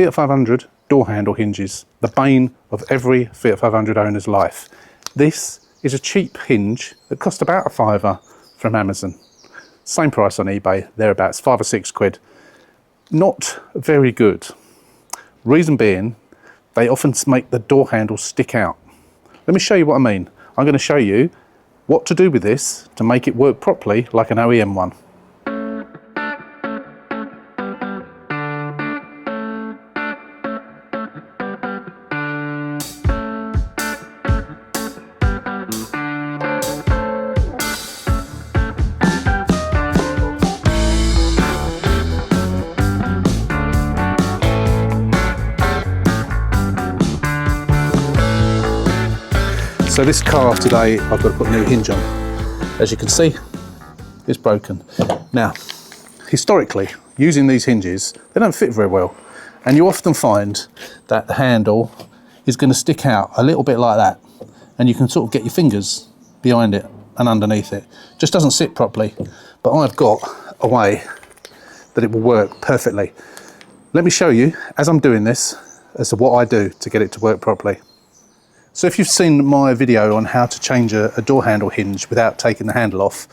Fiat 500 door handle hinges, the bane of every Fiat 500 owner's life. This is a cheap hinge that cost about a £5 from Amazon. Same price on eBay, thereabouts, 5 or 6 quid. Not very good. Reason being, they often make the door handle stick out. Let me show you what I mean. I'm going to show you what to do with this to make it work properly like an OEM one. So this car today, I've got to put a new hinge on. As you can see, it's broken. Now, historically, using these hinges, they don't fit very well. And you often find that the handle is going to stick out a little bit like that. And you can sort of get your fingers behind it and underneath it. Just doesn't sit properly. But I've got a way that it will work perfectly. Let me show you, as I'm doing this, as to what I do to get it to work properly. So if you've seen my video on how to change a door handle hinge without taking the handle off,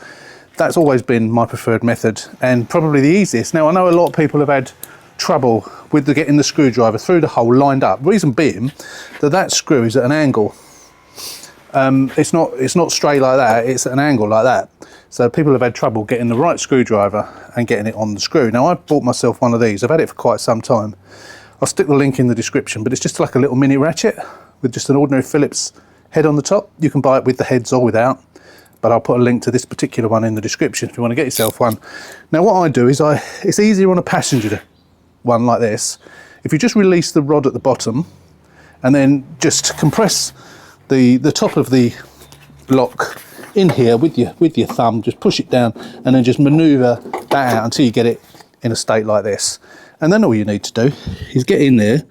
that's always been my preferred method and probably the easiest. Now I know a lot of people have had trouble with getting the screwdriver through the hole lined up. Reason being that screw is at an angle. It's not straight like that, it's at an angle like that. So people have had trouble getting the right screwdriver and getting it on the screw. Now I bought myself one of these, I've had it for quite some time. I'll stick the link in the description, but it's just like a little mini ratchet with just an ordinary Phillips head on the top. You can buy it with the heads or without, but I'll put a link to this particular one in the description if you want to get yourself one. Now what I do is it's easier on a passenger one like this. If you just release the rod at the bottom and then just compress the top of the lock in here with your thumb, just push it down and then just maneuver that out until you get it in a state like this. And then all you need to do is get in there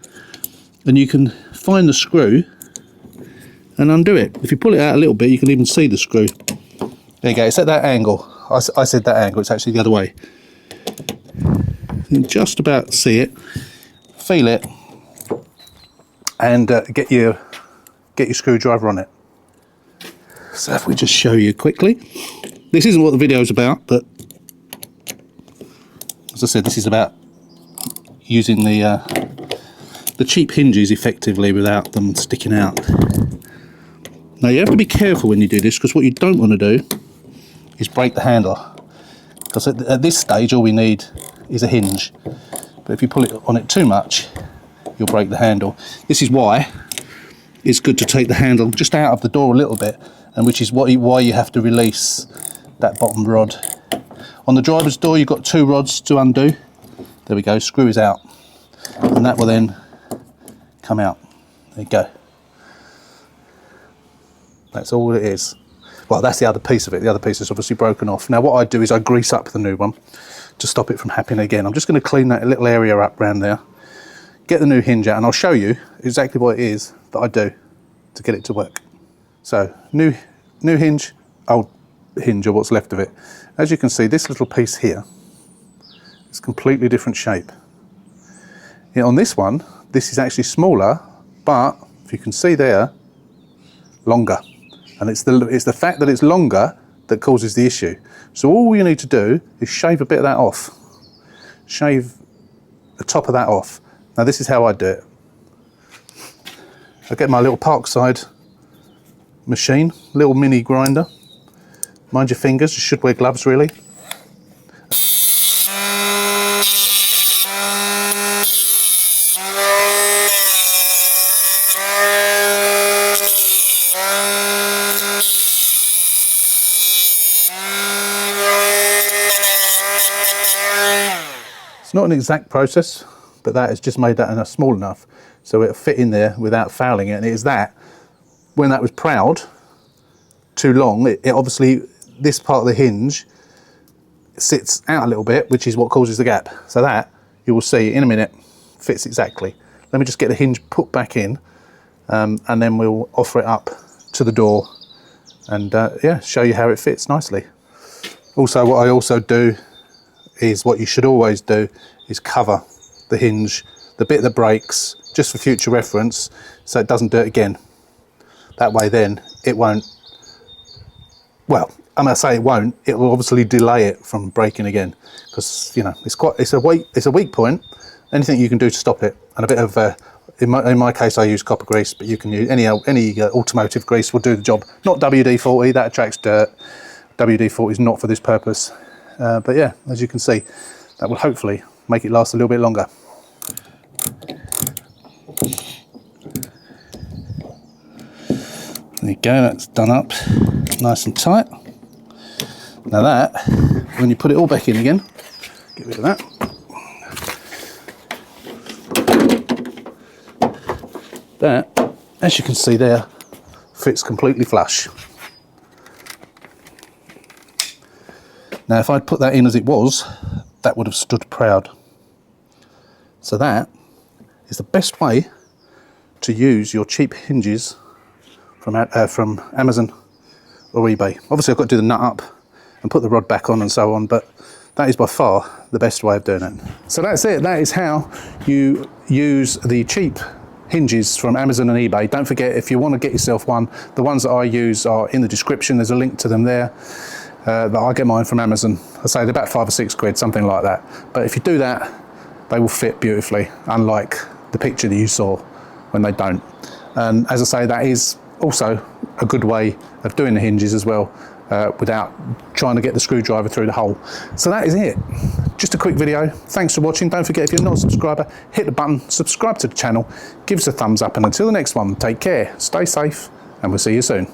and you can find the screw and undo it. If you pull it out a little bit, you can even see the screw. There you go, it's at that angle. I said that angle, it's actually the other way. You can just about see it, feel it, and get your screwdriver on it. So if we just show you quickly. This isn't what the video is about, but as I said, this is about using the cheap hinges effectively without them sticking out. Now you have to be careful when you do this, because what you don't want to do is break the handle, because at this stage all we need is a hinge, but if you pull it on it too much you'll break the handle. This is why it's good to take the handle just out of the door a little bit, and which is why you have to release that bottom rod. On the driver's door you've got 2 rods to undo. There we go, screw is out, and that will then come out. There you go. That's all it is. Well, that's the other piece of it. The other piece is obviously broken off. Now what I do is I grease up the new one to stop it from happening again. I'm just going to clean that little area up around there, get the new hinge out, and I'll show you exactly what it is that I do to get it to work. So new hinge, old hinge, or what's left of it. As you can see, this little piece here is completely different shape. On this one, this is actually smaller, but if you can see there, longer. And it's the fact that it's longer that causes the issue. So all you need to do is shave a bit of that off. Shave the top of that off. Now this is how I do it. I get my little Parkside machine, little mini grinder. Mind your fingers, you should wear gloves really. It's not an exact process, but that has just made that small enough so it'll fit in there without fouling it. And it is that, when that was proud too long, it obviously, this part of the hinge sits out a little bit, which is what causes the gap. So that, you will see in a minute, fits exactly. Let me just get the hinge put back in, and then we'll offer it up to the door and yeah, show you how it fits nicely. Also, what I also do is what you should always do is cover the hinge the bit that breaks, just for future reference, so it doesn't do it again. That way then it won't, well, I'm going to say it won't, it will obviously delay it from breaking again, because, you know, it's a weak point. Anything you can do to stop it, and a bit of, in my case I use copper grease, but you can use any automotive grease will do the job. Not WD-40, that attracts dirt. WD-40 is not for this purpose. But yeah, as you can see, that will hopefully make it last a little bit longer. There you go, that's done up nice and tight. Now that, when you put it all back in again, get rid of that. That, as you can see there, fits completely flush. Now if I'd put that in as it was, that would have stood proud. So that is the best way to use your cheap hinges from Amazon or eBay. Obviously I've got to do the nut up and put the rod back on and so on, but that is by far the best way of doing it. So that's it, that is how you use the cheap hinges from Amazon and eBay. Don't forget, if you want to get yourself one, the ones that I use are in the description. There's a link to them there. That I get mine from Amazon. I say they're about 5 or 6 quid, something like that. But if you do that, they will fit beautifully, unlike the picture that you saw when they don't. And as I say, that is also a good way of doing the hinges as well, without trying to get the screwdriver through the hole. So that is it. Just a quick video. Thanks for watching. Don't forget, if you're not a subscriber, hit the button, subscribe to the channel, give us a thumbs up, and until the next one, take care, stay safe, and we'll see you soon.